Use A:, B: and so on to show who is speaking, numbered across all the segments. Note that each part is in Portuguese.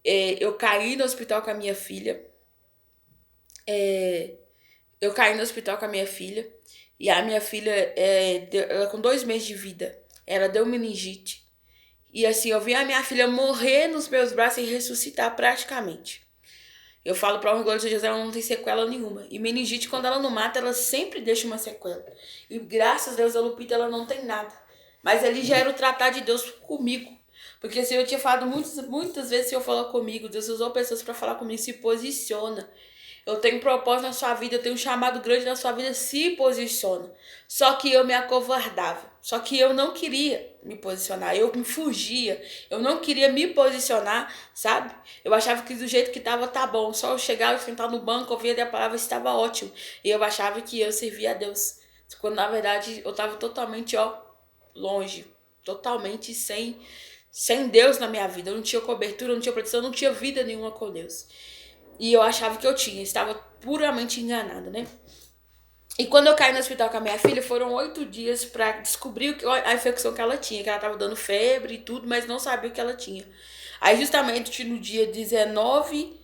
A: Eu caí no hospital com a minha filha. É, eu caí no hospital com a minha filha. E a minha filha, ela com 2 meses de vida, ela deu meningite. E assim, eu vi a minha filha morrer nos meus braços e ressuscitar praticamente. Eu falo pra honra e glória de Deus, ela não tem sequela nenhuma. E meningite, quando ela não mata, ela sempre deixa uma sequela. E graças a Deus, a Lupita, ela não tem nada. Mas ali já era o tratar de Deus comigo. Porque assim, eu tinha falado muitas vezes, se eu falar comigo, Deus usou pessoas pra falar comigo, se posiciona. Eu tenho um propósito na sua vida, eu tenho um chamado grande na sua vida, se posiciona. Só que eu me acovardava. Só que eu não queria me posicionar, eu me fugia. Eu não queria me posicionar, sabe? Eu achava que do jeito que tava, tá bom. Só eu chegar, sentar no banco, ouvir a palavra, estava ótimo. E eu achava que eu servia a Deus. Quando na verdade eu tava totalmente, longe. Totalmente sem Deus na minha vida. Eu não tinha cobertura, eu não tinha proteção, eu não tinha vida nenhuma com Deus. E eu achava que eu tinha, estava puramente enganada, né? E quando eu caí no hospital com a minha filha, foram 8 dias pra descobrir a infecção que ela tinha, que ela tava dando febre e tudo, mas não sabia o que ela tinha. Aí, justamente no dia 19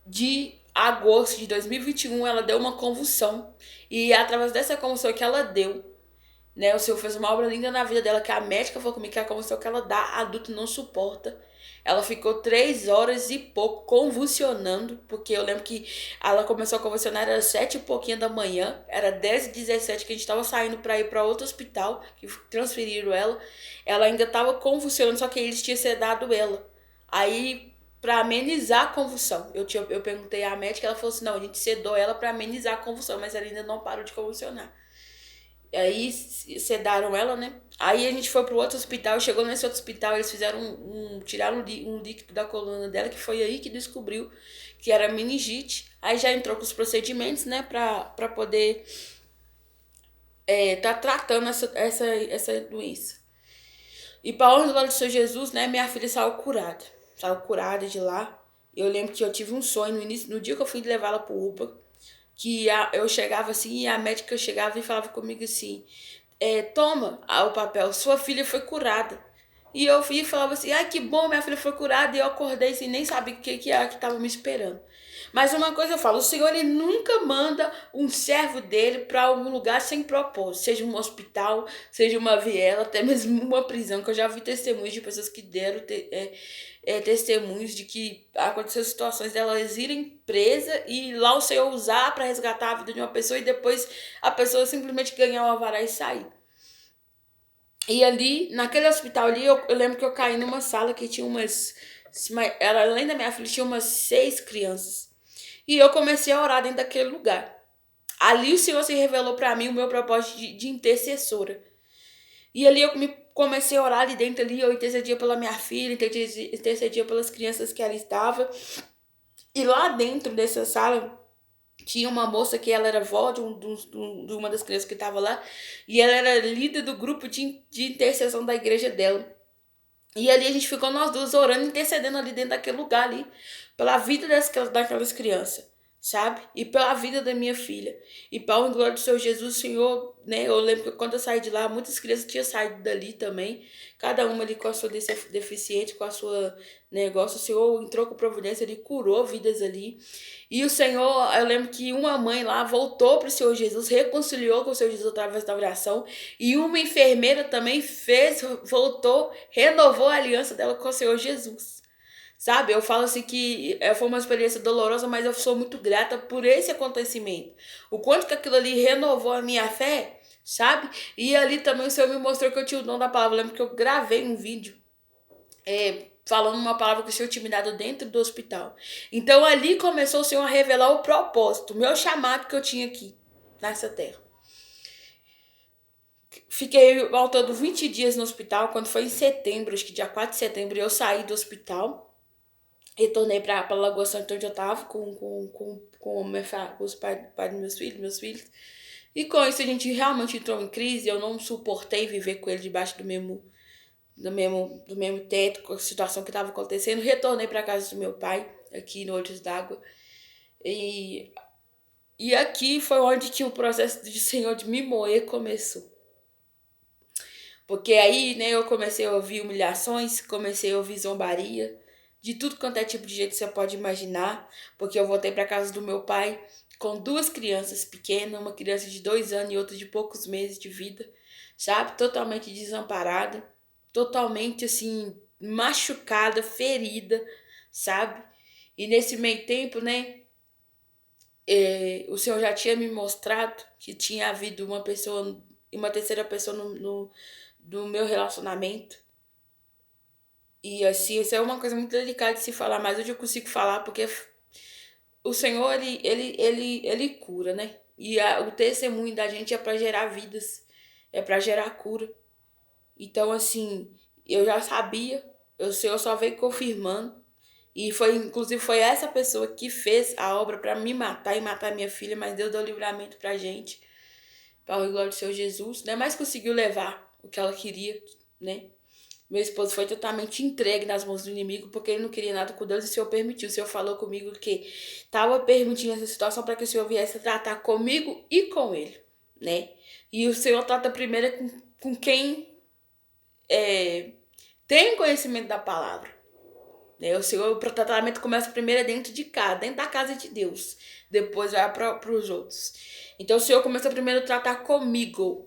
A: de agosto de 2021, ela deu uma convulsão. E através dessa convulsão que ela deu, né, o Senhor fez uma obra linda na vida dela, que a médica falou comigo que a convulsão que ela dá, adulto não suporta. Ela ficou 3 horas e pouco convulsionando, porque eu lembro que ela começou a convulsionar, era 7 e pouquinho da manhã, era 10h17 que a gente tava saindo pra ir pra outro hospital, que transferiram ela. Ela ainda tava convulsionando, só que eles tinham sedado ela. Aí, pra amenizar a convulsão, eu perguntei à médica, ela falou assim, não, a gente sedou ela pra amenizar a convulsão, mas ela ainda não parou de convulsionar. Aí sedaram ela, né? Aí a gente foi pro outro hospital, chegou nesse outro hospital, eles fizeram tiraram um líquido da coluna dela, que foi aí que descobriu que era meningite. Aí já entrou com os procedimentos, né, pra poder tá tratando essa doença. E pra honra e glória do Senhor Jesus, né, minha filha saiu curada. Saiu curada de lá. Eu lembro que eu tive um sonho no dia que eu fui levar ela pro UPA, que eu chegava assim e a médica chegava e falava comigo assim, toma o papel, sua filha foi curada. E eu fui e falava assim, ai que bom, minha filha foi curada. E eu acordei assim, nem sabia o que era que estava me esperando. Mas uma coisa eu falo, o Senhor ele nunca manda um servo dele para algum lugar sem propósito, seja um hospital, seja uma viela, até mesmo uma prisão, que eu já vi testemunhos de pessoas que deram testemunhos de que aconteceu situações delas irem presa e lá o Senhor usar para resgatar a vida de uma pessoa e depois a pessoa simplesmente ganhar o alvará e sair. E ali, naquele hospital ali, eu lembro que eu caí numa sala que tinha além da minha filha, tinha umas 6 crianças. E eu comecei a orar dentro daquele lugar. Ali o Senhor se revelou para mim o meu propósito de intercessora. E ali comecei a orar ali dentro ali, eu intercedia pela minha filha, intercedia pelas crianças que ali estavam. E lá dentro dessa sala tinha uma moça que ela era vó de uma das crianças que estava lá, e ela era líder do grupo de intercessão da igreja dela. E ali a gente ficou nós duas orando, intercedendo ali dentro daquele lugar ali, pela vida daquelas crianças, sabe? E pela vida da minha filha. E para o glória do Senhor Jesus, Senhor, né? Eu lembro que quando eu saí de lá, muitas crianças tinham saído dali também, cada uma ali com a sua deficiente, com a sua negócio. O Senhor entrou com providência, ele curou vidas ali. E o Senhor, eu lembro que uma mãe lá voltou para o Senhor Jesus, reconciliou com o Senhor Jesus através da oração. E uma enfermeira também voltou, renovou a aliança dela com o Senhor Jesus. Sabe? Eu falo assim que foi uma experiência dolorosa, mas eu sou muito grata por esse acontecimento. O quanto que aquilo ali renovou a minha fé, sabe? E ali também o Senhor me mostrou que eu tinha o dom da palavra. Eu lembro que eu gravei um vídeo falando uma palavra que o Senhor tinha me dado dentro do hospital. Então ali começou o Senhor a revelar o propósito, o meu chamado que eu tinha aqui, nessa terra. Fiquei ao todo 20 dias no hospital. Quando foi em setembro, acho que dia 4 de setembro, eu saí do hospital. Retornei para Lagoa Santa, onde eu tava com os pais dos meus filhos. E com isso a gente realmente entrou em crise. Eu não suportei viver com ele debaixo do mesmo teto, com a situação que estava acontecendo. Retornei para casa do meu pai, aqui no Olhos d'Água. E, e aqui foi onde que o processo do Senhor de me moer começou. Porque aí, né, eu comecei a ouvir humilhações, comecei a ouvir zombaria de tudo quanto é tipo de jeito que você pode imaginar, porque eu voltei para casa do meu pai com duas crianças pequenas, uma criança de 2 anos e outra de poucos meses de vida, sabe? Totalmente desamparada, totalmente assim, machucada, ferida, sabe? E nesse meio tempo, né, o Senhor já tinha me mostrado que tinha havido uma pessoa, uma terceira pessoa no meu relacionamento. E assim, isso é uma coisa muito delicada de se falar, mas hoje eu consigo falar porque o Senhor, ele cura, né? E o testemunho da gente é para gerar vidas, é para gerar cura. Então, assim, eu já sabia, o Senhor só veio confirmando. E inclusive, foi essa pessoa que fez a obra para me matar e matar minha filha, mas Deus deu livramento pra gente, para o glória do Senhor Jesus, né? Mas conseguiu levar o que ela queria, né? Meu esposo foi totalmente entregue nas mãos do inimigo porque ele não queria nada com Deus e o Senhor permitiu. O Senhor falou comigo que estava permitindo essa situação para que o Senhor viesse tratar comigo e com ele, né? E o Senhor trata primeiro com quem tem conhecimento da palavra. Né? O tratamento começa primeiro dentro de casa, dentro da casa de Deus. Depois vai para os outros. Então o Senhor começou primeiro a tratar comigo.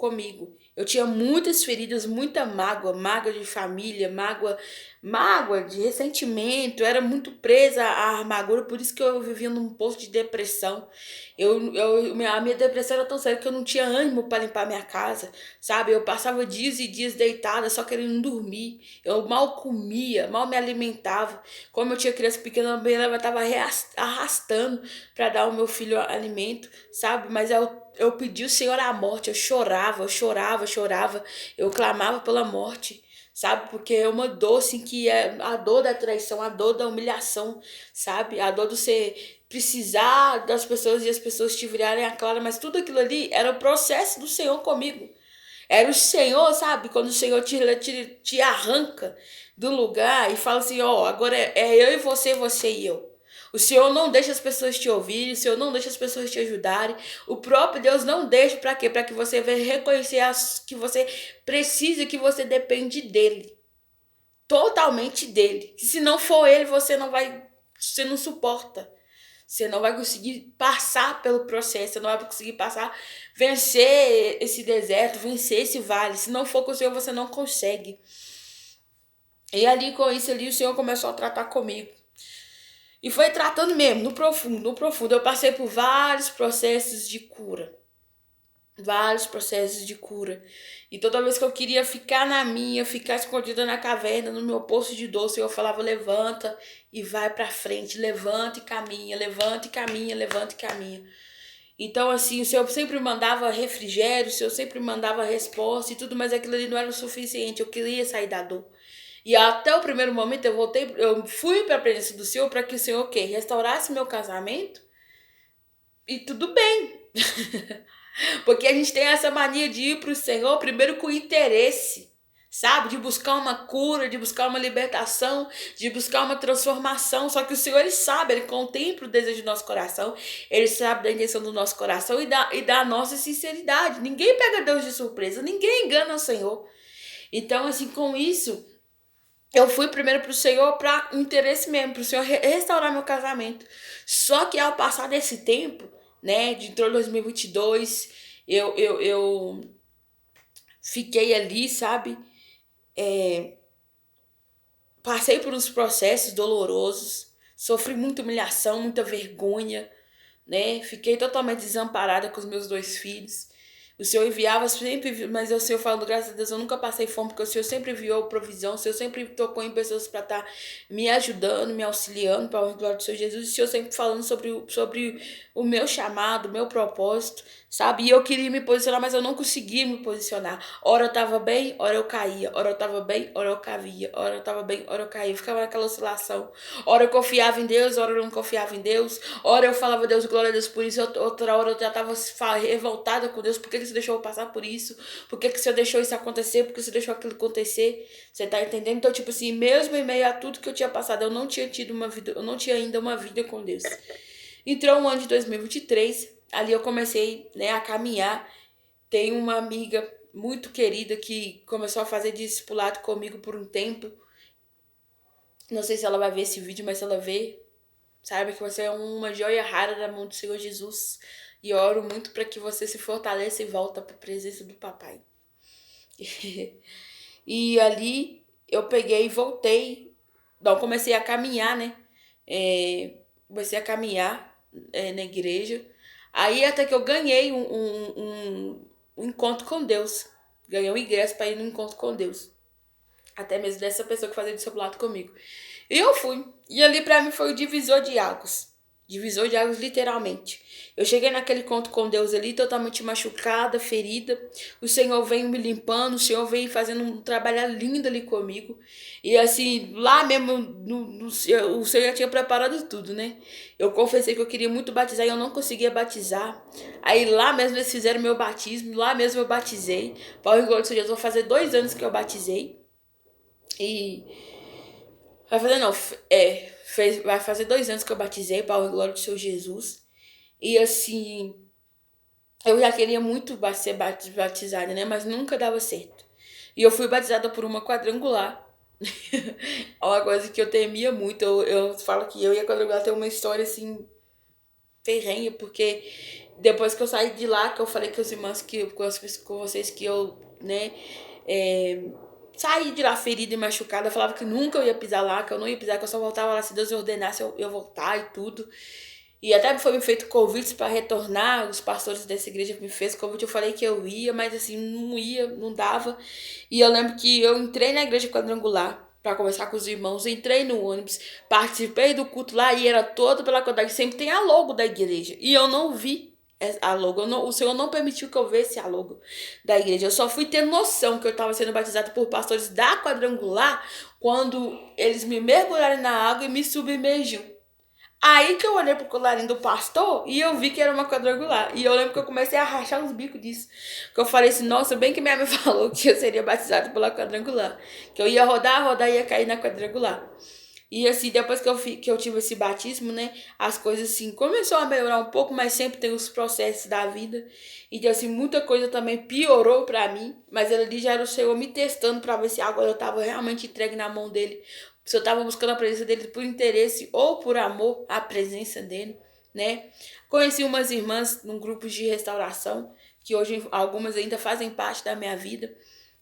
A: Eu tinha muitas feridas, muita mágoa de família, mágoa de ressentimento. Eu era muito presa à amargura, por isso que eu vivia num poço de depressão. A minha depressão era tão séria que eu não tinha ânimo para limpar minha casa, sabe? Eu passava dias e dias deitada, só querendo dormir. Eu mal comia, mal me alimentava. Como eu tinha criança pequena, eu estava arrastando para dar ao meu filho alimento, sabe? Mas eu pedi o Senhor a morte, eu chorava, eu clamava pela morte, sabe? Porque é uma dor, assim, que é a dor da traição, a dor da humilhação, sabe? A dor do você precisar das pessoas e as pessoas te virarem a cara, mas tudo aquilo ali era o processo do Senhor comigo. Era o Senhor, sabe? Quando o Senhor te arranca do lugar e fala assim, ó, agora é eu e você e eu. O Senhor não deixa as pessoas te ouvirem, o Senhor não deixa as pessoas te ajudarem. O próprio Deus não deixa para quê? Para que você venha reconhecer que você precisa, que você depende dele. Totalmente dele. Se não for ele, você não suporta. Você não vai conseguir passar pelo processo, você não vai conseguir vencer esse deserto, vencer esse vale. Se não for com o Senhor, você não consegue. E ali, com isso ali, o Senhor começou a tratar comigo. E foi tratando mesmo, no profundo, no profundo. Eu passei por vários processos de cura. Vários processos de cura. E toda vez que eu queria ficar na minha, ficar escondida na caverna, no meu poço de dor, o Senhor falava, levanta e vai pra frente, levanta e caminha, levanta e caminha, levanta e caminha. Então, assim, o Senhor sempre mandava refrigério, o Senhor sempre mandava resposta e tudo, mas aquilo ali não era o suficiente, eu queria sair da dor. E até o primeiro momento eu fui para a presença do Senhor para que o Senhor, o quê? Restaurasse meu casamento e tudo bem. Porque a gente tem essa mania de ir para o Senhor primeiro com interesse, sabe? De buscar uma cura, de buscar uma libertação, de buscar uma transformação. Só que o Senhor, Ele sabe, Ele contempla o desejo do nosso coração, Ele sabe da intenção do nosso coração e da nossa sinceridade. Ninguém pega Deus de surpresa, ninguém engana o Senhor. Então, assim, com isso, eu fui primeiro para o Senhor para interesse mesmo, para o Senhor restaurar meu casamento. Só que ao passar desse tempo, né, de entrou 2022, eu fiquei ali, sabe? Passei por uns processos dolorosos, sofri muita humilhação, muita vergonha, né? Fiquei totalmente desamparada com os meus 2 filhos. O Senhor enviava sempre, mas o Senhor falando, graças a Deus, eu nunca passei fome, porque o Senhor sempre enviou provisão, o Senhor sempre tocou em pessoas para estar me ajudando, me auxiliando, para o glória do Senhor Jesus, e o Senhor sempre falando sobre o meu chamado, o meu propósito, sabe? E eu queria me posicionar, mas eu não conseguia me posicionar. Ora eu tava bem, ora eu caía, ora eu tava bem, ora eu cavia, ora eu tava bem, ora eu caía, eu ficava naquela oscilação. Ora eu confiava em Deus, ora eu não confiava em Deus, ora eu falava, Deus, glória a Deus por isso, outra hora eu já tava revoltada com Deus, por que você deixou eu passar por isso? Por que o Senhor deixou isso acontecer? Por que você deixou aquilo acontecer? Você tá entendendo? Então, tipo assim, mesmo em meio a tudo que eu tinha passado, eu não tinha tido uma vida, eu não tinha ainda uma vida com Deus. Entrou o ano de 2023, ali eu comecei, né, a caminhar. Tem uma amiga muito querida que começou a fazer discipulado comigo por um tempo. Não sei se ela vai ver esse vídeo, mas se ela ver, saiba que você é uma joia rara da mão do Senhor Jesus. E eu oro muito para que você se fortaleça e volta para a presença do papai. E ali eu peguei e voltei. Não, comecei a caminhar, né? Comecei a caminhar na igreja. Aí até que eu ganhei um encontro com Deus. Ganhei um ingresso para ir no encontro com Deus. Até mesmo dessa pessoa que fazia discipulado comigo. E eu fui. E ali pra mim foi o divisor de águas. Divisor de águas, literalmente. Eu cheguei naquele encontro com Deus ali, totalmente machucada, ferida. O Senhor veio me limpando, o Senhor veio fazendo um trabalho lindo ali comigo. E assim, lá mesmo, o Senhor já tinha preparado tudo, né? Eu confessei que eu queria muito batizar e eu não conseguia batizar. Aí lá mesmo eles fizeram meu batismo, lá mesmo eu batizei. Paulo e Glória do Senhor Jesus, vai fazer 2 anos que eu batizei. E vai fazer não, vai fazer 2 anos que eu batizei, para a glória do Senhor Jesus. E assim, eu já queria muito ser batizada, né? Mas nunca dava certo. E eu fui batizada por uma quadrangular. É uma coisa que eu temia muito. Eu falo que eu e a quadrangular tem uma história assim, ferrenha, porque depois que eu saí de lá, que eu falei com os irmãos, com vocês que eu, né, é, saí de lá ferida e machucada, eu falava que nunca eu ia pisar lá, que eu não ia pisar, que eu só voltava lá se Deus ordenasse eu voltar e tudo. E até foi me feito convites para retornar, os pastores dessa igreja me fez convite, eu falei que eu ia, mas assim, não ia, não dava. E eu lembro que eu entrei na igreja quadrangular para conversar com os irmãos, entrei no ônibus, participei do culto lá e era todo pela quadrangular, sempre tem a logo da igreja. E eu não vi a logo, o Senhor não permitiu que eu visse a logo da igreja. Eu só fui ter noção que eu estava sendo batizado por pastores da quadrangular quando eles me mergulharam na água e me submergiu. Aí que eu olhei pro colarinho do pastor e eu vi que era uma quadrangular. E eu lembro que eu comecei a rachar os bicos disso. Que eu falei assim, nossa, bem que minha mãe falou que eu seria batizado pela quadrangular. Que eu ia rodar e ia cair na quadrangular. E assim, depois que eu tive esse batismo, né, as coisas assim, começou a melhorar um pouco, mas sempre tem os processos da vida. E assim, muita coisa também piorou pra mim, mas ali já era o Senhor me testando pra ver se agora eu tava realmente entregue na mão dele. Se eu tava buscando a presença dele por interesse ou por amor à presença dele, né? Conheci umas irmãs num grupo de restauração, que hoje algumas ainda fazem parte da minha vida.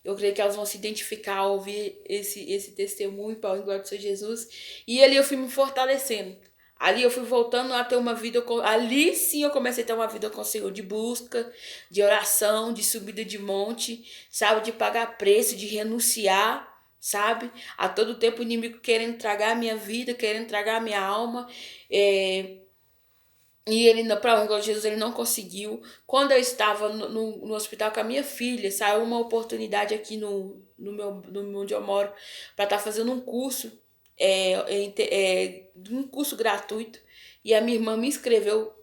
A: Eu creio que elas vão se identificar ao ouvir esse testemunho para o glória do Senhor Jesus. E ali eu fui me fortalecendo. Ali eu fui voltando a ter uma vida. Ali sim eu comecei a ter uma vida com o Senhor de busca, de oração, de subida de monte, sabe? De pagar preço, de renunciar, sabe? A todo tempo o inimigo querendo tragar a minha vida, querendo tragar a minha alma. E ele, para o Jesus, ele não conseguiu. Quando eu estava no hospital com a minha filha, saiu uma oportunidade aqui no onde eu moro para estar fazendo um curso, um curso gratuito. E a minha irmã me inscreveu.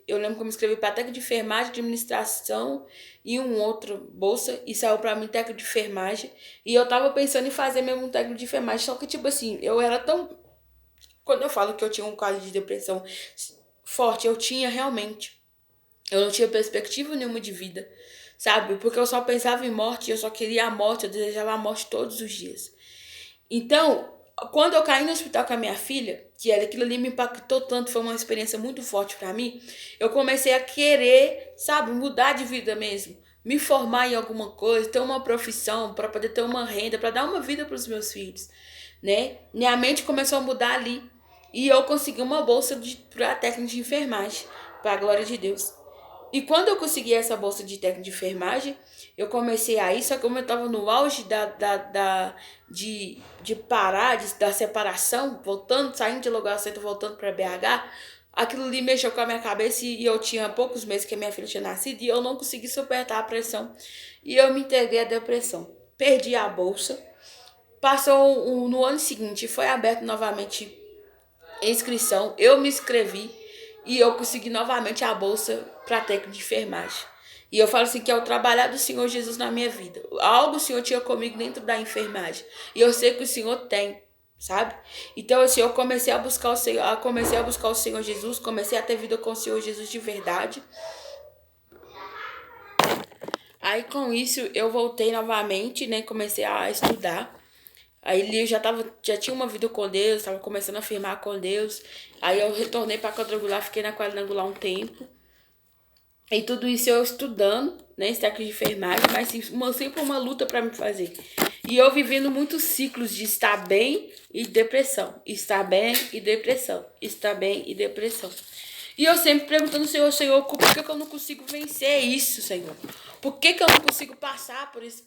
A: Eu lembro que eu me inscrevi para técnico de enfermagem, de administração e um outro bolsa. E saiu para mim técnico de enfermagem. E eu tava pensando em fazer mesmo um técnico de enfermagem. Só que, tipo assim, eu era tão. Quando eu falo que eu tinha um quadro de depressão forte, eu tinha realmente. Eu não tinha perspectiva nenhuma de vida, sabe? Porque eu só pensava em morte, eu só queria a morte, eu desejava a morte todos os dias. Então, quando eu caí no hospital com a minha filha, que aquilo ali me impactou tanto, foi uma experiência muito forte pra mim, eu comecei a querer, sabe, mudar de vida mesmo. Me formar em alguma coisa, ter uma profissão, para poder ter uma renda, para dar uma vida para os meus filhos, né? Minha mente começou a mudar ali. E eu consegui uma bolsa para técnica de enfermagem, para a glória de Deus. E quando eu consegui essa bolsa de técnica de enfermagem, eu comecei a ir, só que como eu estava no auge de parar, da separação, voltando, saindo de lugar certo, voltando para BH, aquilo ali mexeu com a minha cabeça e eu tinha poucos meses que a minha filha tinha nascido e eu não consegui suportar a pressão. E eu me entreguei à depressão. Perdi a bolsa. Passou no ano seguinte, foi aberto novamente inscrição, eu me inscrevi e eu consegui novamente a bolsa para técnico de enfermagem. E eu falo assim que é o trabalhar do Senhor Jesus na minha vida. Algo o Senhor tinha comigo dentro da enfermagem. E eu sei que o Senhor tem, sabe? Então assim, eu comecei a buscar o Senhor Jesus, comecei a ter vida com o Senhor Jesus de verdade. Aí com isso eu voltei novamente, né, comecei a estudar. Aí ele já tinha uma vida com Deus, estava começando a firmar com Deus. Aí eu retornei para a quadrangular, fiquei na quadrangular um tempo. E tudo isso eu estudando, né, esse técnico de enfermagem, mas sempre uma luta para me fazer. E eu vivendo muitos ciclos de estar bem e depressão, estar bem e depressão, estar bem e depressão. E eu sempre perguntando ao Senhor, Senhor, por que eu não consigo vencer isso, Senhor? Por que eu não consigo passar por isso,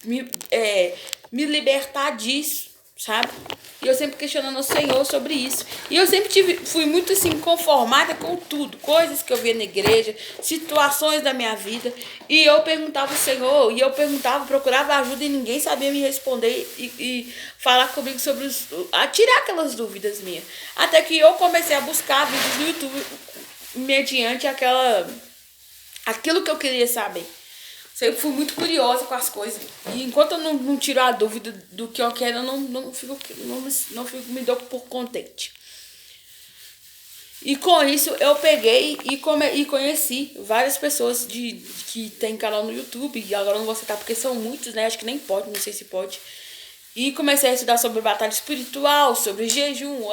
A: me libertar disso, sabe? E eu sempre questionando o Senhor sobre isso. E eu sempre fui muito assim, conformada com tudo. Coisas que eu via na igreja, situações da minha vida. E eu perguntava ao Senhor, e eu procurava ajuda e ninguém sabia me responder e falar comigo sobre a tirar aquelas dúvidas minhas. Até que eu comecei a buscar vídeos no YouTube mediante aquilo que eu queria saber. Sempre fui muito curiosa com as coisas. E enquanto eu não tiro a dúvida do que eu quero, eu não fico me dou por contente. E com isso eu peguei e conheci várias pessoas que tem canal no YouTube. E agora eu não vou citar porque são muitos, né? Acho que nem pode, não sei se pode. E comecei a estudar sobre batalha espiritual, sobre jejum,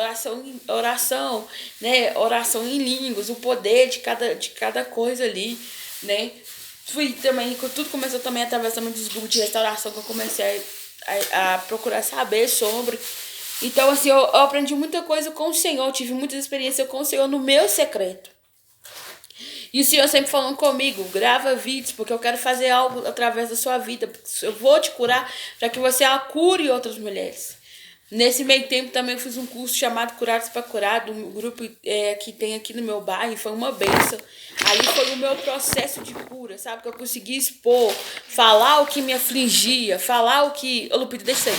A: oração, né? Oração em línguas, o poder de cada coisa ali, né? Fui também, tudo começou também através também dos grupos de restauração que eu comecei a procurar saber sobre. Então, assim, eu aprendi muita coisa com o Senhor, eu tive muita experiência com o Senhor no meu secreto. E o Senhor sempre falando comigo, grava vídeos, porque eu quero fazer algo através da sua vida. Eu vou te curar para que você a cure outras mulheres. Nesse meio tempo também eu fiz um curso chamado Curados para Curar, do grupo que tem aqui no meu bairro, foi uma bênção. Aí foi o meu processo de cura, sabe? Que eu consegui expor, falar o que me afligia, falar o que... Ô, Lupita, deixa aí.